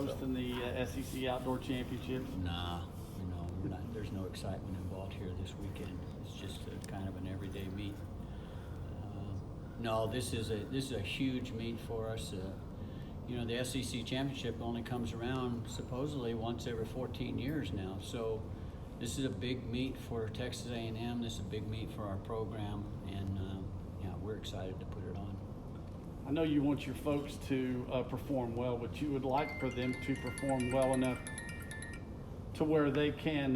hosting the SEC Outdoor Championship? Nah, there's no excitement involved here this weekend. It's just a kind of an everyday meet. No, this is a huge meet for us. The SEC Championship only comes around supposedly once every 14 years now. So this is a big meet for Texas A&M. This is a big meet for our program, and we're excited to put it on. I know you want your folks to perform well, but you would like for them to perform well enough to where they can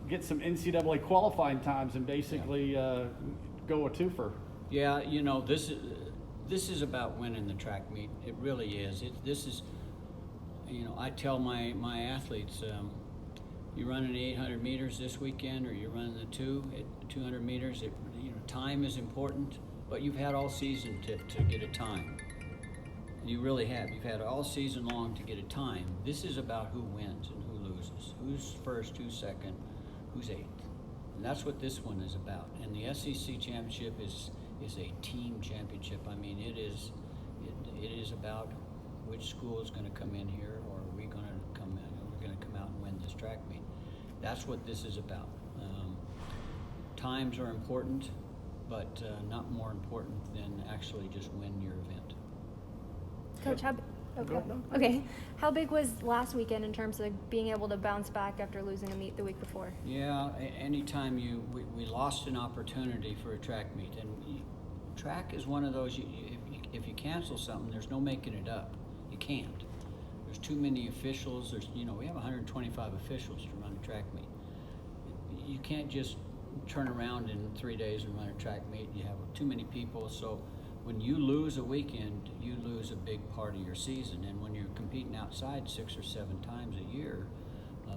get some NCAA qualifying times and basically go a twofer. Yeah, this is about winning the track meet. It really is. I tell my athletes, you running the 800 meters this weekend, or you're running the 200 meters. Time is important, but you've had all season to get a time. You really have. You've had all season long to get a time. This is about who wins and who loses, who's first, who's second, who's eighth, and that's what this one is about. And the SEC Championship is a team championship. I mean, it is about which school is going to come in here, or are we going to come in? We're going to come out and win this track meet. That's what this is about. Times are important, but not more important than actually just win your event. Coach, how big was last weekend in terms of being able to bounce back after losing a meet the week before? Yeah, anytime we lost an opportunity for a track meet, and track is one of those, if you cancel something, there's no making it up. You can't. There's too many officials. We have 125 officials to run a track meet. You can't just turn around in 3 days and run a track meet. You have too many people. So when you lose a weekend, you lose a big part of your season. And when you're competing outside 6 or 7 times a year,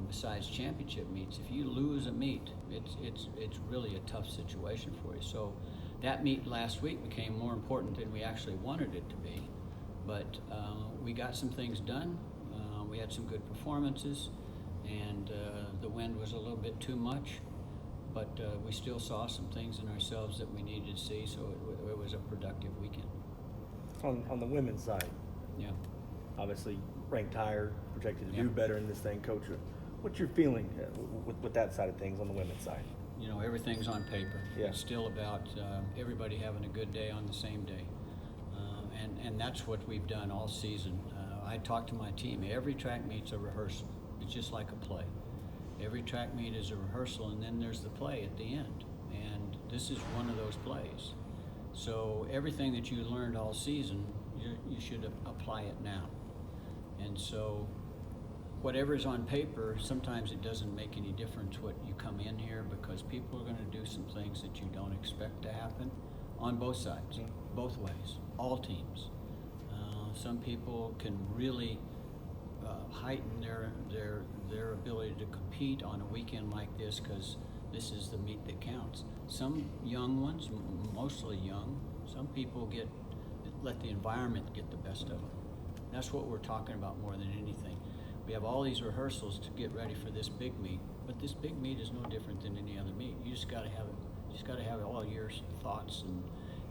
besides championship meets, if you lose a meet, it's really a tough situation for you. So that meet last week became more important than we actually wanted it to be. But we got some things done. We had some good performances, and the wind was a little bit too much. But we still saw some things in ourselves that we needed to see, so it was a productive weekend. On the women's side, yeah, obviously ranked higher, projected to do better in this thing. Coach, what's your feeling with that side of things on the women's side? Everything's on paper. Yeah. It's still about everybody having a good day on the same day. And that's what we've done all season. I talked to my team. Every track meet's a rehearsal. It's just like a play. Every track meet is a rehearsal, and then there's the play at the end. And this is one of those plays. So everything that you learned all season, you should apply it now. And so whatever's on paper, sometimes it doesn't make any difference what you come in here, because people are going to do some things that you don't expect to happen on both sides, both ways, all teams. Some people can really heighten their ability to compete on a weekend like this, because this is the meet that counts. Some young ones, mostly young, some people let the environment get the best of them. That's what we're talking about more than anything. We have all these rehearsals to get ready for this big meet, but this big meet is no different than any other meet. You just got to have it. You just got to have all your thoughts and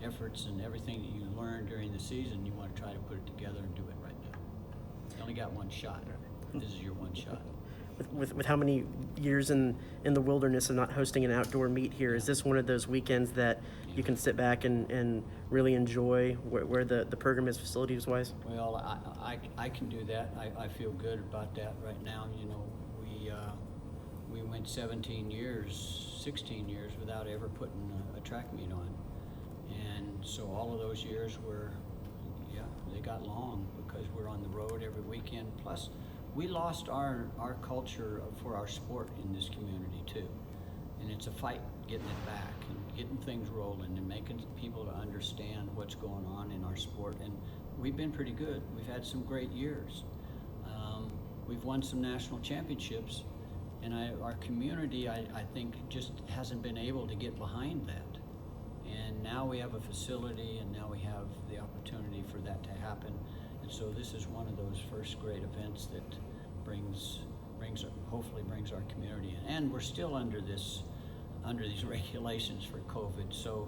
efforts and everything that you learned during the season. You want to try to put it together and do it right now. You only got one shot. This is your one shot. With how many years in the wilderness and not hosting an outdoor meet here, is this one of those weekends that you can sit back and really enjoy where the program is facilities-wise? Well, I can do that. I feel good about that right now. We went 16 years without ever putting a track meet on. And so all of those years they got long, because we're on the road every weekend. Plus, we lost our culture for our sport in this community too. And it's a fight getting it back and getting things rolling and making people to understand what's going on in our sport. And we've been pretty good. We've had some great years. We've won some national championships, and our community, I think, just hasn't been able to get behind that. And now we have a facility, and now we have the opportunity for that to happen. And so this is one of those first great events that hopefully brings our community in. And we're still under these regulations for COVID. So,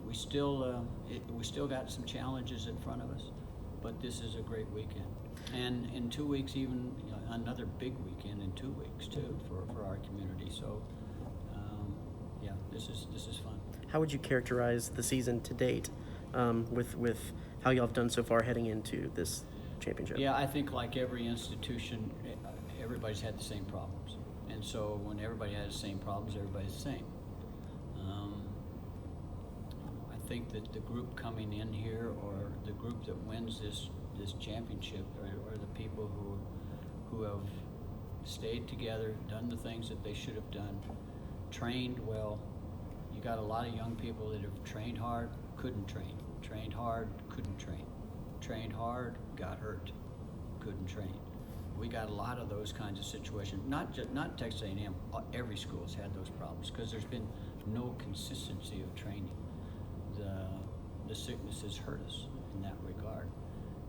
we still got some challenges in front of us. but this is a great weekend. And in 2 weeks, even another big weekend in 2 weeks too for our community. So, yeah, this is fun. How would you characterize the season to date with how y'all have done so far heading into this championship? Yeah, I think like every institution, everybody's had the same problems. And so when everybody has the same problems, everybody's the same. I think that the group coming in here, or the group that wins this championship, are the people who have stayed together, done the things that they should have done, trained well. You got a lot of young people that have trained hard, couldn't train, trained hard, couldn't train, trained hard, got hurt, couldn't train. We got a lot of those kinds of situations. Not Texas A&M. Every school has had those problems because there's been no consistency of training. The sicknesses hurt us in that regard.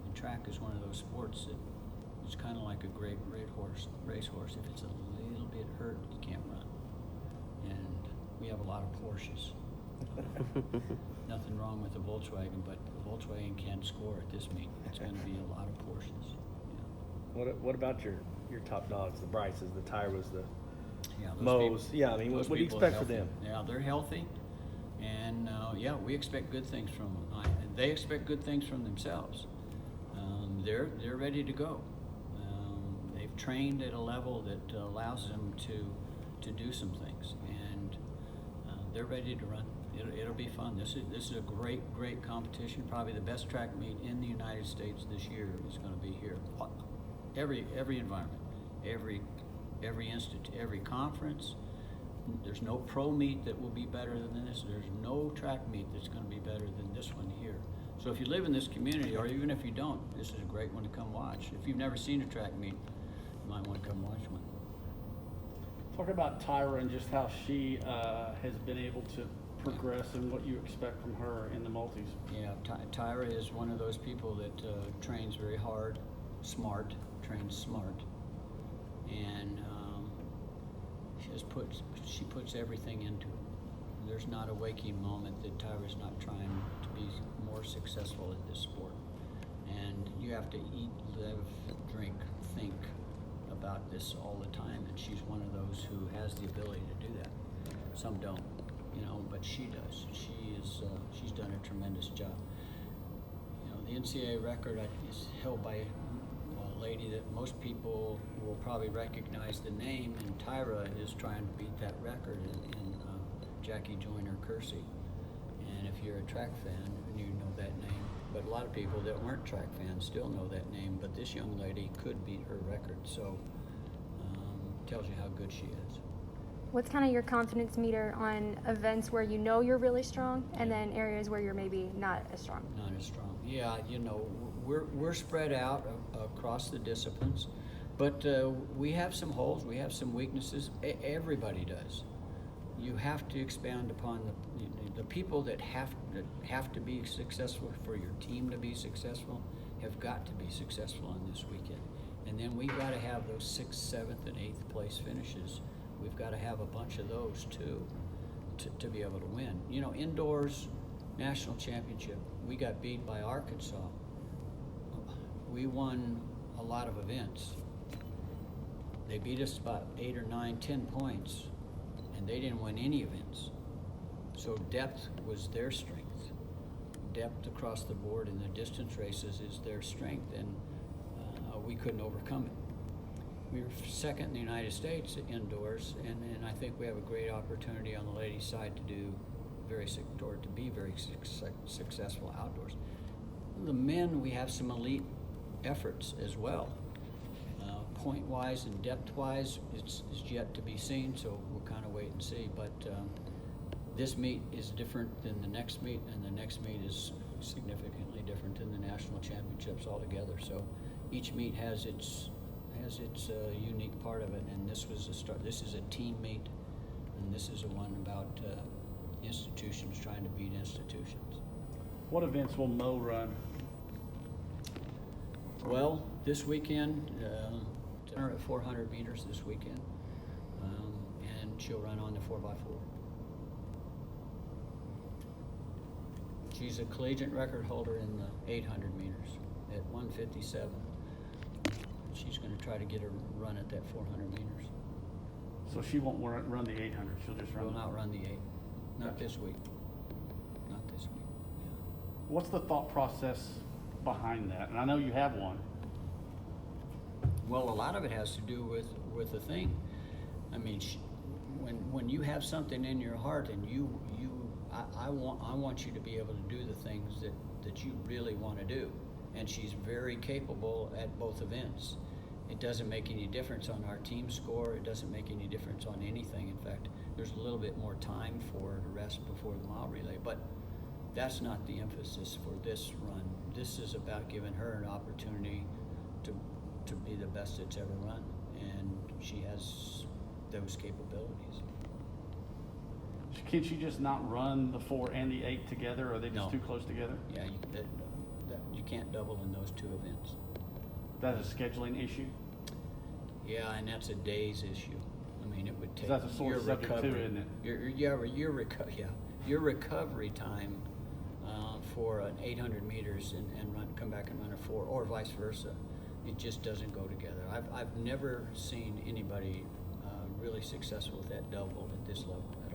And track is one of those sports that it's kind of like a great racehorse. If it's a little bit hurt, you can't run. And we have a lot of Porsches. Nothing wrong with the Volkswagen, but the Volkswagen can't score at this meet. It's going to be a lot of Porsches. Yeah. What about your top dogs, the Bryces, the Tyras, the Yeah, those Mo's? people- Yeah, I mean, those what do you people are expect for healthy. them? Yeah, they're healthy, and yeah, we expect good things from them. And they expect good things from themselves. They're ready to go. They've trained at a level that allows them to do some things, and they're ready to run. It'll be fun. This is a great competition. Probably the best track meet in the United States this year is going to be here. Every environment, every institute, every conference. There's no pro meet that will be better than this. There's no track meet that's going to be better than this one here. So if you live in this community, or even if you don't, this is a great one to come watch. If you've never seen a track meet, you might want to come watch one. Talk about Tyra and just how she has been able to progress and what you expect from her in the multis. Yeah, Tyra is one of those people that trains very hard, trains smart, and she puts everything into it. There's not a waking moment that Tyra's not trying to be more successful at this sport. And you have to eat, live, drink, think about this all the time, and she's one of those who has the ability to do that. Some don't, but she does. She's done a tremendous job. The NCAA record is held by a lady that most people will probably recognize the name, and Tyra is trying to beat that record in Jackie Joyner Kersey. And if you're a track fan, you know that name. But a lot of people that weren't track fans still know that name, but this young lady could beat her record, so tells you how good she is. What's kind of your confidence meter on events where you know you're really strong, and then areas where you're maybe not as strong? Not as strong. Yeah, we're spread out across the disciplines, but we have some holes, we have some weaknesses. Everybody does. You have to expand upon the people that have to be successful for your team to be successful have got to be successful on this weekend. And then we've got to have those 6th, 7th, and 8th place finishes. We've got to have a bunch of those too to be able to win. Indoors, national championship, we got beat by Arkansas. We won a lot of events. They beat us about 8 or 9, 10 points, and they didn't win any events. So depth was their strength. Depth across the board in the distance races is their strength, and we couldn't overcome it. We were second in the United States indoors, and I think we have a great opportunity on the ladies' side to be very successful outdoors. The men, we have some elite efforts as well. Point-wise and depth-wise, it's yet to be seen, so we'll kind of wait and see. But this meet is different than the next meet, and the next meet is significantly different than the national championships altogether. So each meet has its unique part of it, and this was a start. This is a team meet, and this is a one about institutions trying to beat institutions. What events will Mo run? Well, this weekend, at 400 meters this weekend, and she'll run on the 4x4. She's a collegiate record holder in the 800 meters at 1:57. She's going to try to get her run at that 400 meters. So she won't run the 800, she'll just run. Will not run the 8. Not Gotcha. this week. Not this week. Yeah. What's the thought process behind that? And I know you have one. Well, a lot of it has to do with the thing. I mean, when you have something in your heart and I want you to be able to do the things that you really want to do. And she's very capable at both events. It doesn't make any difference on our team score. It doesn't make any difference on anything. In fact, there's a little bit more time for her to rest before the mile relay. But that's not the emphasis for this run. This is about giving her an opportunity to be the best it's ever run. And she has those capabilities. Can she just not run the 4 and the 8 together? Or are they just No. too close together? Yeah, you can't double in those two events. That's a scheduling issue? Yeah, and that's a day's issue. I mean, it would take That's a sore your subject too, recovery. isn't it? Your recovery time for an 800 meters and come back and run a 4, or vice versa, it just doesn't go together. I've never seen anybody really successful with that double at this level at